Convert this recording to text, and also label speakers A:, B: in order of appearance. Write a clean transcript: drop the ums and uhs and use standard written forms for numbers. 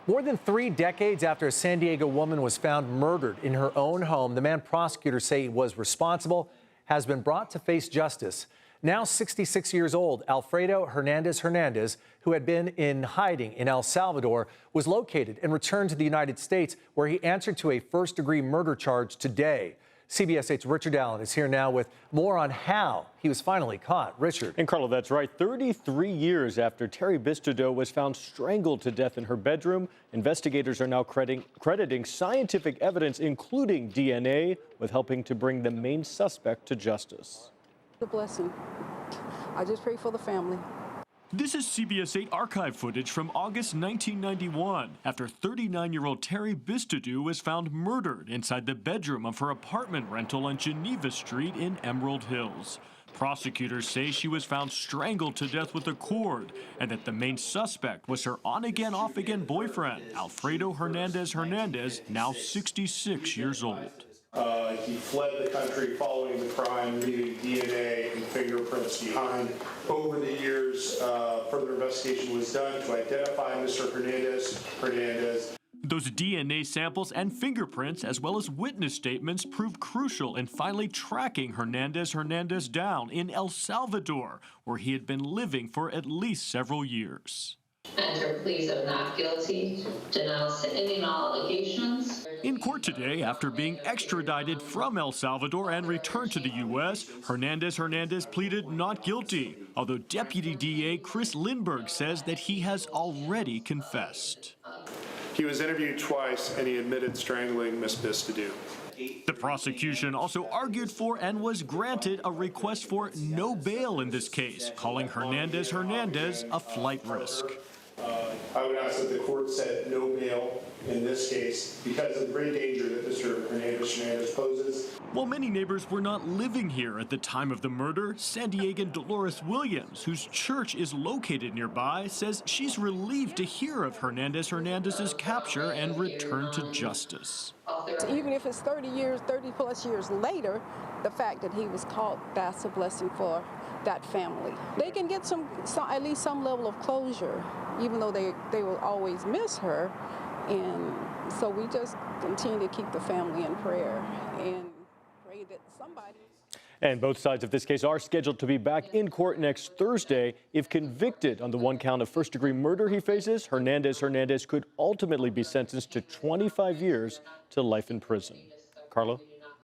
A: More than 3 decades after a San Diego woman was found murdered in her own home, the man prosecutors say was responsible has been brought to face justice. Now 66 years old, Alfredo Hernandez Hernandez, who had been in hiding in El Salvador, was located and returned to the United States, where he answered to a first-degree murder charge today. CBS 8's Richard Allen is here now with more on how he was finally caught. Richard.
B: And Carlo, that's right. 33 years after Terri Bistodeau was found strangled to death in her bedroom, investigators are now crediting scientific evidence, including DNA, with helping to bring the main suspect to justice.
C: A blessing. I just pray for the family.
D: This is CBS 8 archive footage from August 1991, after 39-year-old Terri Bistodeau was found murdered inside the bedroom of her apartment rental on Geneva Street in Emerald Hills. Prosecutors say she was found strangled to death with a cord, and that the main suspect was her on-again, off-again boyfriend, Alfredo Hernandez Hernandez, now 66 years old.
E: He fled the country following the crime, leaving DNA and fingerprints behind. Over the years, further investigation was done to identify Mr. Hernandez.
D: Those DNA samples and fingerprints, as well as witness statements, proved crucial in finally tracking Hernandez down in El Salvador, where he had been living for at least several years.
F: Enter pleas of not guilty, denounce any and all allegations.
D: In court today, after being extradited from El Salvador and returned to the U.S., Hernandez pleaded not guilty, although Deputy DA Chris Lindbergh says that he has already confessed.
E: He was interviewed twice, and he admitted strangling Miss Bistodeau.
D: The prosecution also argued for and was granted a request for no bail in this case, calling Hernandez a flight risk.
E: I would ask that the court set no bail in this case because of the great danger that Mr. Hernandez poses.
D: While many neighbors were not living here at the time of the murder, San Diegan Dolores Williams, whose church is located nearby, says she's relieved to hear of Hernandez's capture and return to justice.
C: Even if it's 30 plus years later, the fact that he was caught, that's a blessing for that family. They can get at least some level of closure, even though they will always miss her. And so we just continue to keep the family in prayer and pray that somebody.
B: And both sides of this case are scheduled to be back in court next Thursday. If convicted on the one count of first-degree murder he faces, Hernandez could ultimately be sentenced to 25 years to life in prison. Carlo?